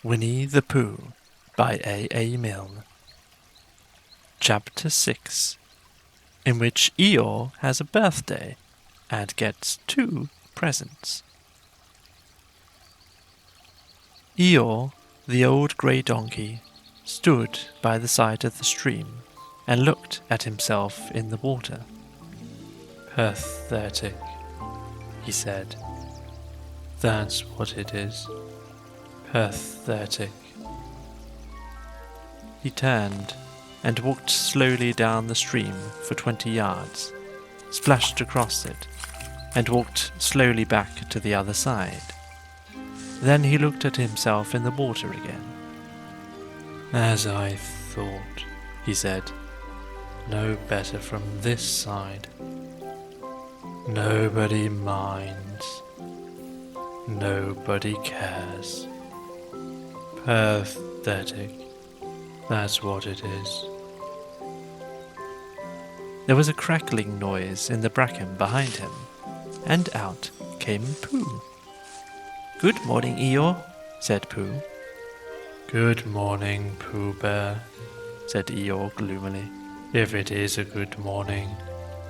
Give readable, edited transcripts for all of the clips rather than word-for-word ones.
Winnie the Pooh by A. Milne. Chapter 6, in which Eeyore has a birthday and gets 2 presents. Eeyore, the old grey donkey, stood by the side of the stream and looked at himself in the water. "Pathetic," he said. "That's what it is. Pathetic." He turned and walked slowly down the stream for 20 yards, splashed across it, and walked slowly back to the other side. Then he looked at himself in the water again. "As I thought," he said. "No better from this side. Nobody minds. Nobody cares. Pathetic. That's what it is." There was a crackling noise in the bracken behind him, and out came Pooh. "Good morning, Eeyore," said Pooh. "Good morning, Pooh Bear," said Eeyore gloomily. "If it is a good morning,"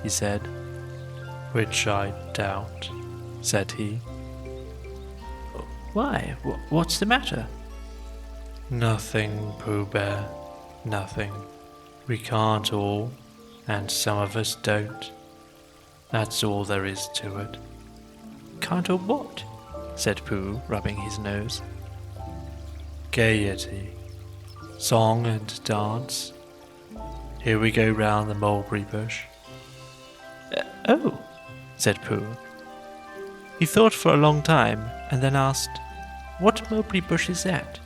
he said. "Which I doubt," said he. "Why? What's the matter?" "Nothing, Pooh Bear, nothing. We can't all, and some of us don't. That's all there is to it." "Can't all what?" said Pooh, rubbing his nose. "Gaiety. Song and dance. Here we go round the mulberry bush." "Oh," said Pooh. He thought for a long time and then asked, "What mulberry bush is that?"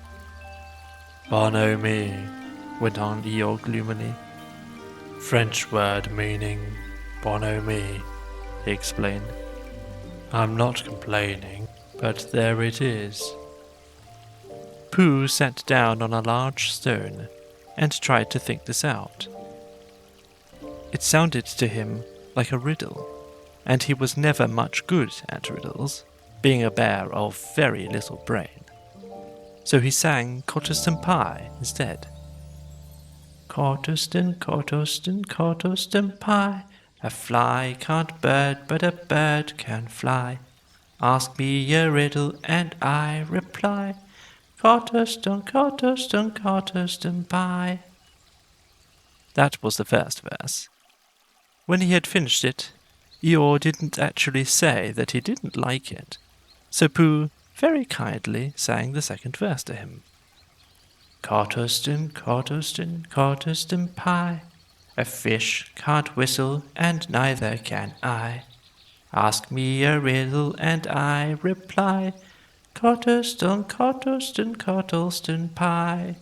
"Bonhomie," went on Eeyore gloomily. "French word meaning bonhomie," he explained. "I'm not complaining, but there it is." Pooh sat down on a large stone and tried to think this out. It sounded to him like a riddle, and he was never much good at riddles, being a bear of very little brain. So he sang Cotterston Pie instead. "Cotterston, Cotterston, Cotterston Pie, a fly can't bird, but a bird can fly. Ask me a riddle and I reply. Cotterston, Cotterston, Cotterston Pie." That was the first verse. When he had finished it, Eeyore didn't actually say that he didn't like it, so Pooh very kindly sang the second verse to him. "Cotterston, Cotterston, Cotterston Pie, a fish can't whistle and neither can I. Ask me a riddle and I reply. Cotterston, Cotterston, Cotterston Pie."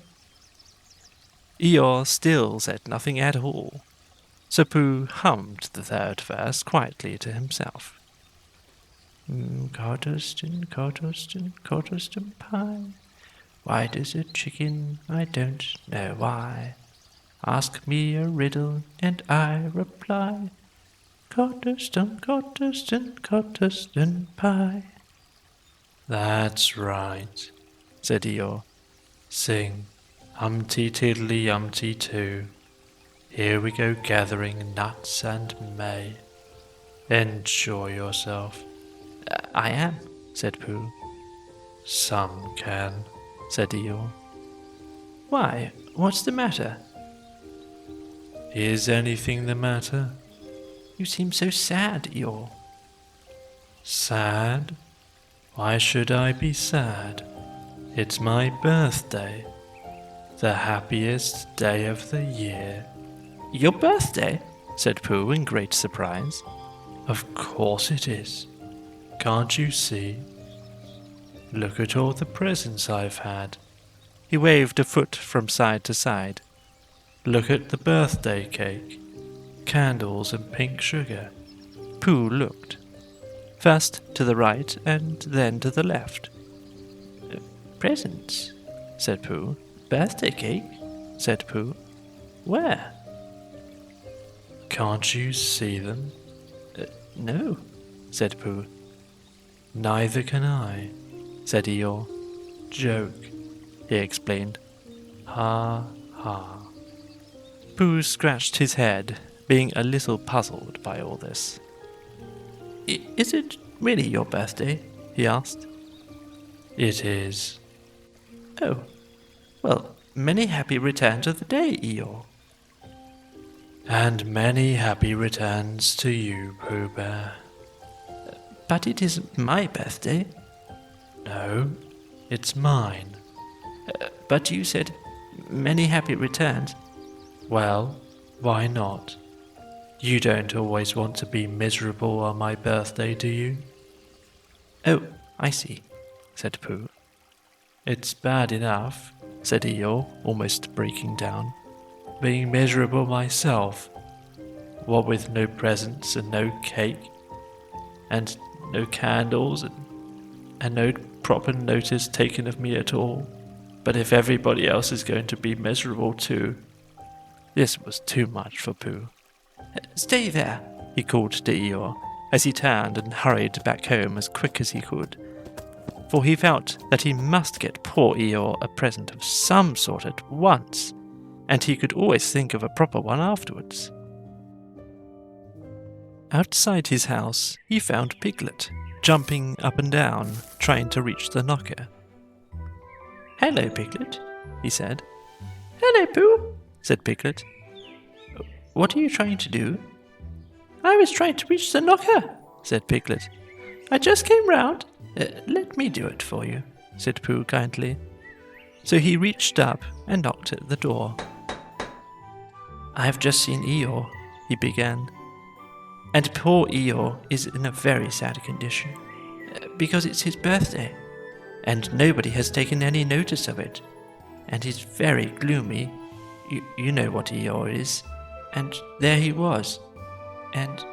Eeyore still said nothing at all, so Pooh hummed the third verse quietly to himself. "Cotterston, Cotterston, Cotterston Pie, white as a chicken, I don't know why. Ask me a riddle and I reply. Cotterston, Cotterston, Cotterston Pie." "That's right," said Eeyore. "Sing Humpty Tiddly Umpty too. Here we go gathering nuts and may. Enjoy yourself." "I am," said Pooh. "Some can," said Eeyore. "Why? What's the matter?" "Is anything the matter?" "You seem so sad, Eeyore." "Sad? Why should I be sad? It's my birthday. The happiest day of the year." "Your birthday?" said Pooh in great surprise. "Of course it is. Can't you see? Look at all the presents I've had." He waved a foot from side to side. "Look at the birthday cake. Candles and pink sugar." Pooh looked, first to the right and then to the left. "Presents," said Pooh. "Birthday cake," said Pooh. "Where?" "Can't you see them?" "No," said Pooh. "Neither can I," said Eeyore. "Joke. he explained. Ha, ha. Pooh scratched his head, being a little puzzled by all this. Is it really your birthday? He asked. It is. Oh, well, many happy returns of the day, Eeyore. And many happy returns to you, Pooh Bear. But it isn't my birthday. No, it's mine. But you said many happy returns. Well, why not? You don't always want to be miserable on my birthday, do you? Oh, I see, said Pooh. It's bad enough, said Eeyore, almost breaking down. Being miserable myself. What with no presents and no cake, and no candles, and no proper notice taken of me at all. But if everybody else is going to be miserable too. This was too much for Pooh. Stay there, he called to Eeyore, as he turned and hurried back home as quick as he could. For he felt that he must get poor Eeyore a present of some sort at once, and he could always think of a proper one afterwards. Outside his house, he found Piglet, jumping up and down, trying to reach the knocker. Hello, Piglet, he said. Hello, Pooh, said Piglet. What are you trying to do? I was trying to reach the knocker, said Piglet. I just came round. Let me do it for you, said Pooh kindly. So he reached up and knocked at the door. I have just seen Eeyore, he began. And poor Eeyore is in a very sad condition, because it's his birthday, and nobody has taken any notice of it, and he's very gloomy. You know what Eeyore is. And there he was. And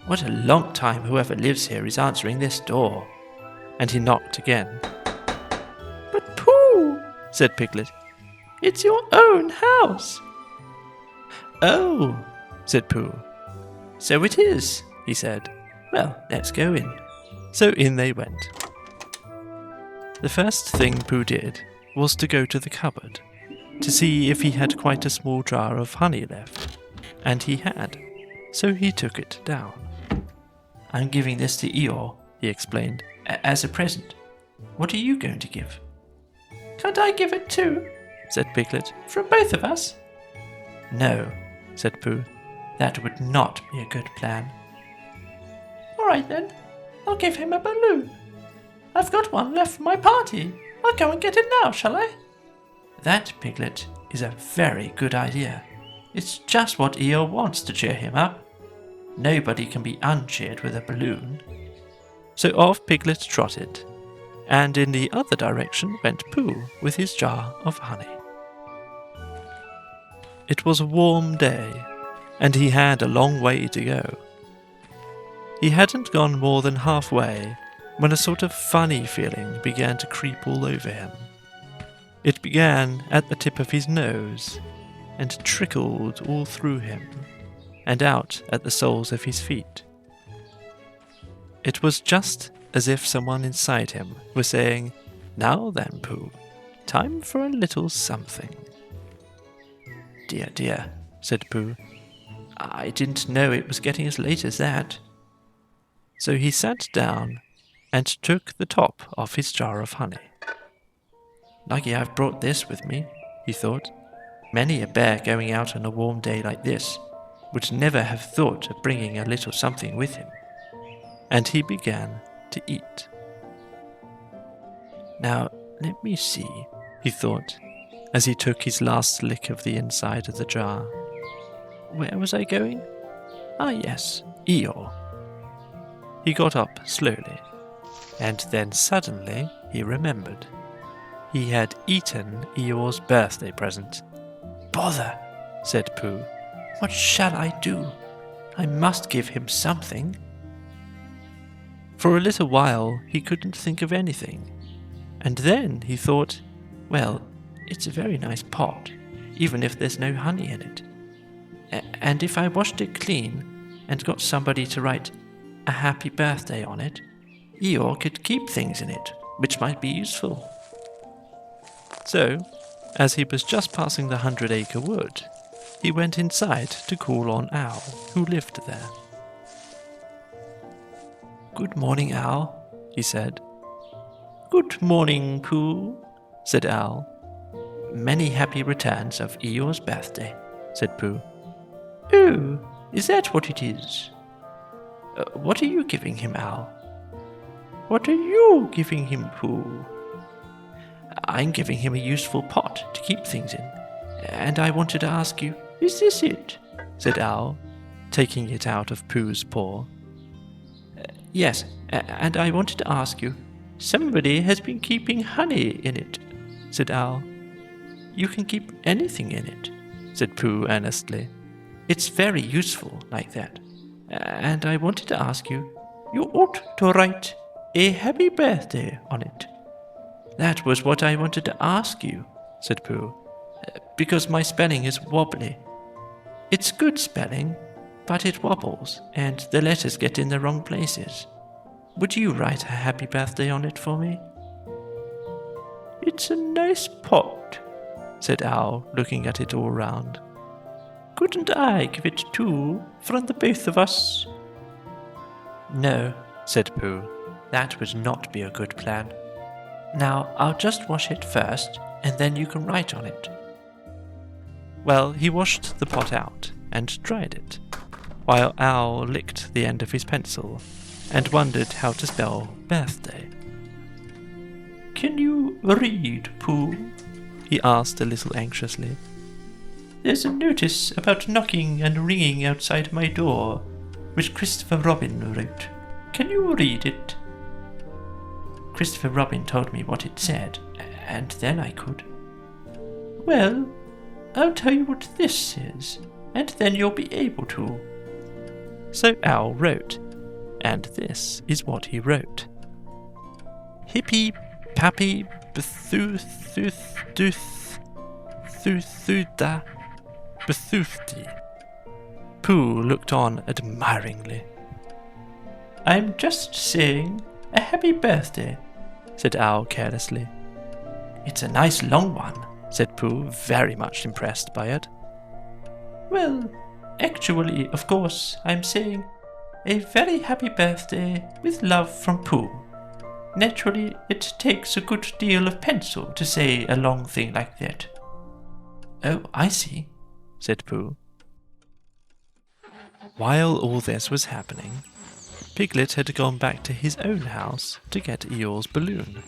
what a long time whoever lives here is answering this door. And he knocked again. But Pooh, said Piglet, it's your own house. Oh, said Pooh. So it is, he said. Well, let's go in. So in they went. The first thing Pooh did was to go to the cupboard, to see if he had quite a small jar of honey left. And he had, so he took it down. I'm giving this to Eeyore, he explained, as a present. What are you going to give? Can't I give it too? Said Piglet. From both of us? No, said Pooh. That would not be a good plan. All right then, I'll give him a balloon. I've got one left for my party. I'll go and get it now, shall I? That, Piglet, is a very good idea. It's just what Eeyore wants to cheer him up. Nobody can be uncheered with a balloon. So off Piglet trotted, and in the other direction went Pooh with his jar of honey. It was a warm day, and he had a long way to go. He hadn't gone more than halfway when a sort of funny feeling began to creep all over him. It began at the tip of his nose, and trickled all through him, and out at the soles of his feet. It was just as if someone inside him was saying, Now then, Pooh, time for a little something. Dear, dear, said Pooh. I didn't know it was getting as late as that. So he sat down and took the top off his jar of honey. Lucky I've brought this with me, he thought. Many a bear going out on a warm day like this would never have thought of bringing a little something with him. And he began to eat. Now, let me see, he thought, as he took his last lick of the inside of the jar. Where was I going? Ah, yes, Eeyore. He got up slowly, and then suddenly he remembered. He had eaten Eeyore's birthday present. Bother, said Pooh. What shall I do? I must give him something. For a little while he couldn't think of anything, and then he thought, well, it's a very nice pot, even if there's no honey in it. And if I washed it clean and got somebody to write a happy birthday on it, Eeyore could keep things in it, which might be useful. So, as he was just passing the 100-acre wood, he went inside to call on Owl, who lived there. "Good morning, Owl," he said. "Good morning, Pooh," said Owl. "Many happy returns of Eeyore's birthday," said Pooh. "Oh, is that what it is? What are you giving him, Owl?" "What are you giving him, Pooh?" "I'm giving him a useful pot to keep things in, and I wanted to ask you—" "Is this it?" said Owl, taking it out of Pooh's paw. "Yes, and I wanted to ask you—" "Somebody has been keeping honey in it," said Owl. "You can keep anything in it," said Pooh earnestly. "It's very useful like that. And I wanted to ask you, you ought to write a happy birthday on it." "That was what I wanted to ask you," said Pooh, "because my spelling is wobbly. It's good spelling, but it wobbles, and the letters get in the wrong places. Would you write a happy birthday on it for me?" "It's a nice pot," said Owl, looking at it all round. "Couldn't I give it too, from the both of us?" "No," said Pooh, "that would not be a good plan. Now, I'll just wash it first, and then you can write on it." Well, he washed the pot out and dried it, while Owl licked the end of his pencil and wondered how to spell birthday. "Can you read, Pooh?" he asked a little anxiously. "There's a notice about knocking and ringing outside my door, which Christopher Robin wrote. Can you read it?" "Christopher Robin told me what it said, and then I could." "Well, I'll tell you what this says, and then you'll be able to." So Owl wrote, and this is what he wrote. "Hippy Pappy Bethuthda Bethuthdi." Pooh looked on admiringly. "I'm just saying a happy birthday," said Owl carelessly. "It's a nice long one," said Pooh, very much impressed by it. "Well, actually, of course, I'm saying a very happy birthday with love from Pooh. Naturally, it takes a good deal of pencil to say a long thing like that." "Oh, I see," said Pooh. While all this was happening, Piglet had gone back to his own house to get Eeyore's balloon.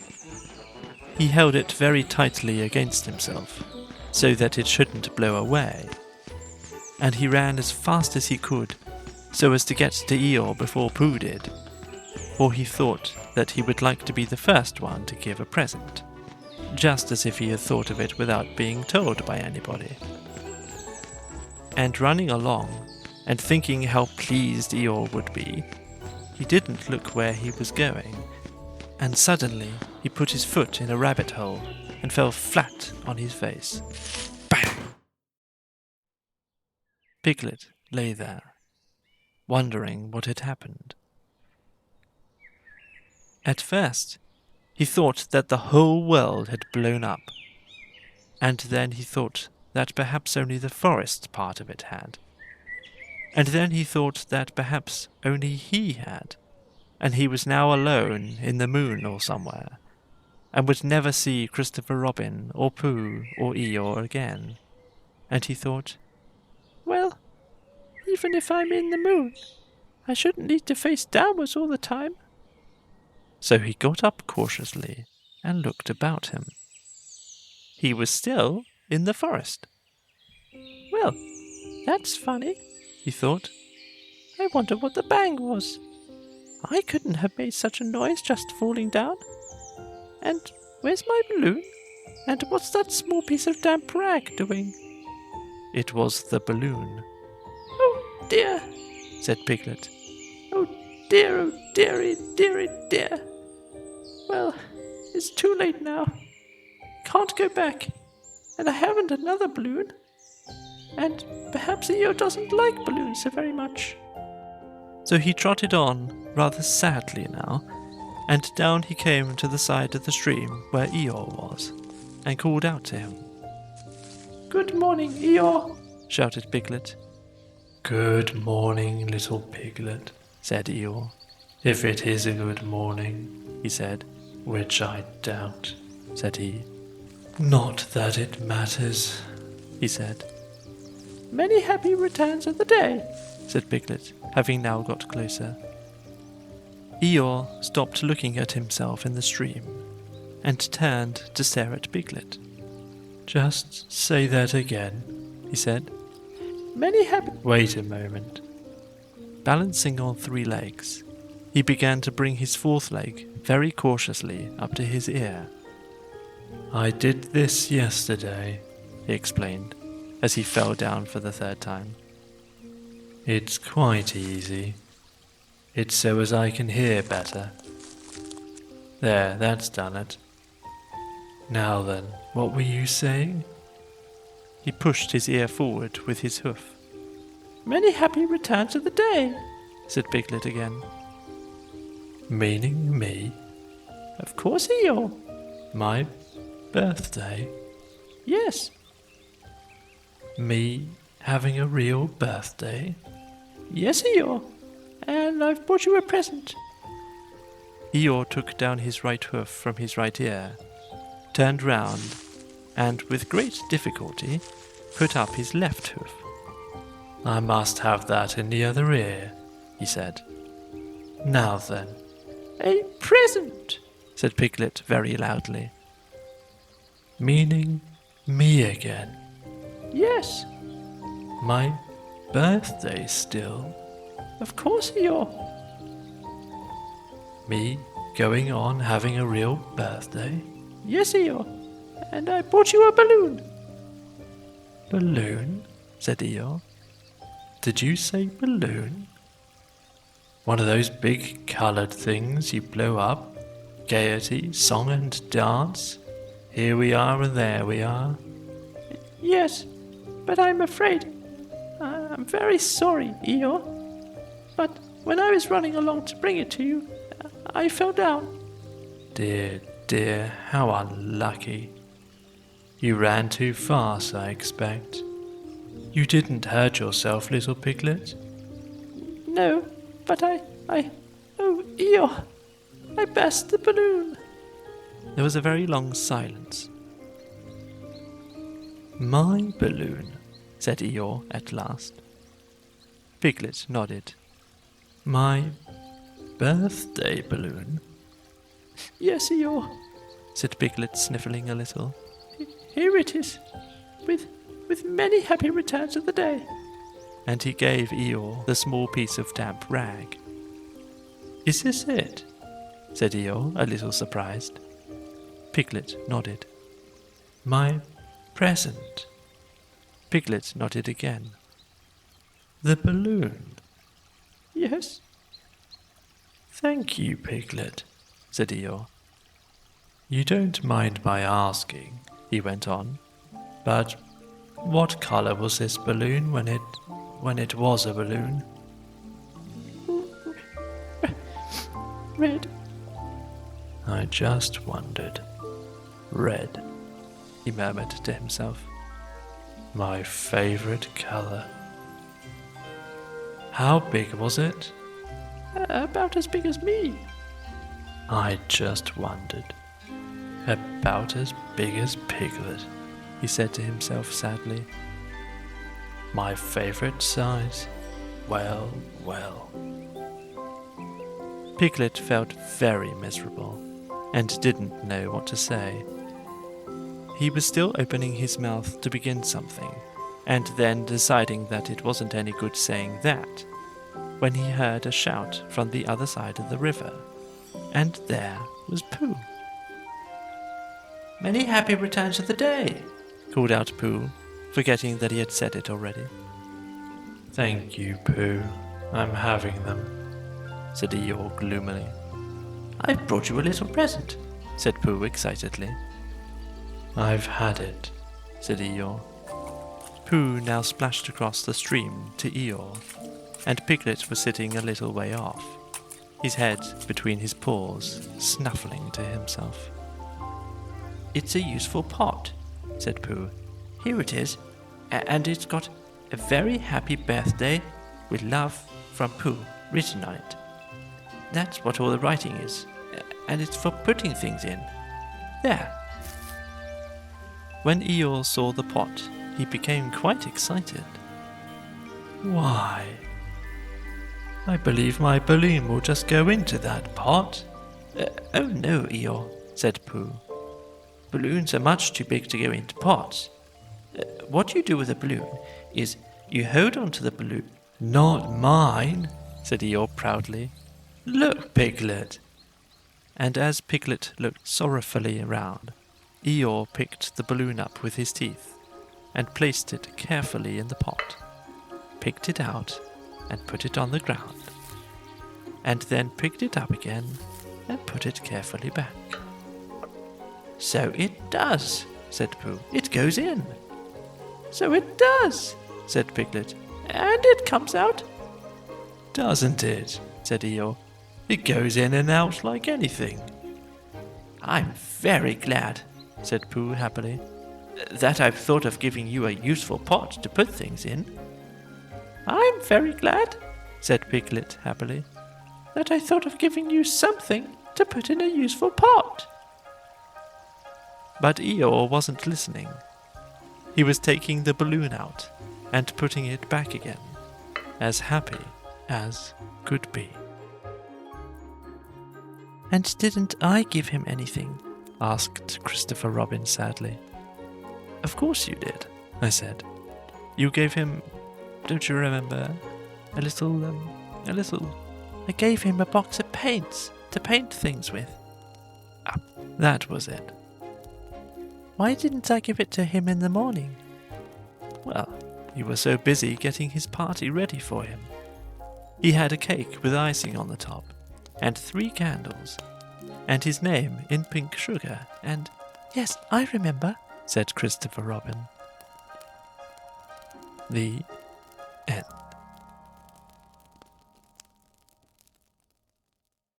He held it very tightly against himself, so that it shouldn't blow away, and he ran as fast as he could, so as to get to Eeyore before Pooh did, for he thought that he would like to be the first one to give a present, just as if he had thought of it without being told by anybody. And running along, and thinking how pleased Eeyore would be, he didn't look where he was going, and suddenly he put his foot in a rabbit hole and fell flat on his face. Bang! Piglet lay there, wondering what had happened. At first, he thought that the whole world had blown up, and then he thought that perhaps only the forest part of it had. And then he thought that perhaps only he had, and he was now alone in the moon or somewhere, and would never see Christopher Robin or Pooh or Eeyore again. And he thought, well, even if I'm in the moon, I shouldn't need to face downwards all the time. So he got up cautiously and looked about him. He was still in the forest. Well, that's funny, he thought. I wonder what the bang was. I couldn't have made such a noise just falling down. And where's my balloon? And what's that small piece of damp rag doing? It was the balloon. Oh dear, said Piglet. Oh dearie, dearie, dear. Well, it's too late now. Can't go back. And I haven't another balloon. And perhaps Eeyore doesn't like balloons so very much. So he trotted on, rather sadly now, and down he came to the side of the stream where Eeyore was. and called out to him. "Good morning, Eeyore," shouted Piglet. "Good morning, little piglet," said Eeyore. "If it is a good morning," he said. "which I doubt," said he. "Not that it matters," he said. "Many happy returns of the day," said Piglet, having now got closer. Eeyore stopped looking at himself in the stream and turned to stare at Piglet. "Just say that again," he said. "Many happy—" Wait a moment. Balancing on 3 legs, he began to bring his 4th leg very cautiously up to his ear. "I did this yesterday," he explained, as he fell down for the 3rd time. "It's quite easy. It's so as I can hear better. There, that's done it. Now then, what were you saying?" He pushed his ear forward with his hoof. "Many happy returns of the day," said Piglet again. "Meaning me?" "Of course, Eeyore." "My birthday?" "Yes." "Me having a real birthday?" "Yes, Eeyore. And I've brought you a present." Eeyore took down his right hoof from his right ear, turned round, and with great difficulty put up his left hoof. "I must have that in the other ear," he said. "Now then." "A present," said Piglet very loudly. "Meaning me again?" "Yes." "My birthday still?" "Of course, Eeyore." "Me going on having a real birthday?" "Yes, Eeyore. And I brought you a balloon." "Balloon?" said Eeyore. "Did you say balloon? One of those big coloured things you blow up? Gaiety, song and dance? Here we are and there we are." "Yes, but I'm afraid. I'm very sorry, Eeyore. But when I was running along to bring it to you, I fell down." "Dear, dear, how unlucky. You ran too fast, I expect. You didn't hurt yourself, little piglet?" "No, but oh, Eeyore, I burst the balloon." There was a very long silence. "My balloon?" said Eeyore at last. Piglet nodded. "My birthday balloon?" "Yes, Eeyore," said Piglet, sniffling a little. "Here it is, with many happy returns of the day." And he gave Eeyore the small piece of damp rag. "Is this it?" said Eeyore, a little surprised. Piglet nodded. "My present?" Piglet nodded again. "The balloon?" "Yes." "Thank you, Piglet," said Eeyore. "You don't mind my asking," he went on, "but what colour was this balloon when it was a balloon?" "Red." "I just wondered. Red," he murmured to himself. "My favourite colour. How big was it?" "About as big as me." "I just wondered. About as big as Piglet," he said to himself sadly. "My favourite size. Well, well." Piglet felt very miserable and didn't know what to say. He was still opening his mouth to begin something, and then deciding that it wasn't any good saying that, when he heard a shout from the other side of the river, and there was Pooh. "Many happy returns of the day," called out Pooh, forgetting that he had said it already. "Thank you, Pooh. I'm having them," said Eeyore gloomily. "I've brought you a little present," said Pooh excitedly. "I've had it," said Eeyore. Pooh now splashed across the stream to Eeyore, and Piglet was sitting a little way off, his head between his paws, snuffling to himself. "It's a useful pot," said Pooh. "Here it is, and it's got a very happy birthday with love from Pooh written on it. That's what all the writing is, and it's for putting things in. There." When Eeyore saw the pot, he became quite excited. "Why, I believe my balloon will just go into that pot." "Oh no, Eeyore," said Pooh. "Balloons are much too big to go into pots. What you do with a balloon is you hold onto the balloon." "Not mine," said Eeyore proudly. "Look, Piglet." And as Piglet looked sorrowfully around, Eeyore picked the balloon up with his teeth and placed it carefully in the pot, picked it out and put it on the ground, and then picked it up again and put it carefully back. "So it does," said Pooh. "It goes in." "So it does," said Piglet. "And it comes out." "Doesn't it?" said Eeyore. "It goes in and out like anything." "I'm very glad," said Pooh happily, "that I've thought of giving you a useful pot to put things in." "I'm very glad," said Piglet happily, "that I thought of giving you something to put in a useful pot." But Eeyore wasn't listening. He was taking the balloon out and putting it back again, as happy as could be. "And didn't I give him anything?" asked Christopher Robin sadly. "Of course you did," I said. "You gave him, don't you remember, a little... I gave him a box of paints to paint things with." "Ah, that was it." "Why didn't I give it to him in the morning?" "Well, you were so busy getting his party ready for him. He had a cake with icing on the top, and 3 candles, and his name in pink sugar, and—" "Yes, I remember," said Christopher Robin. The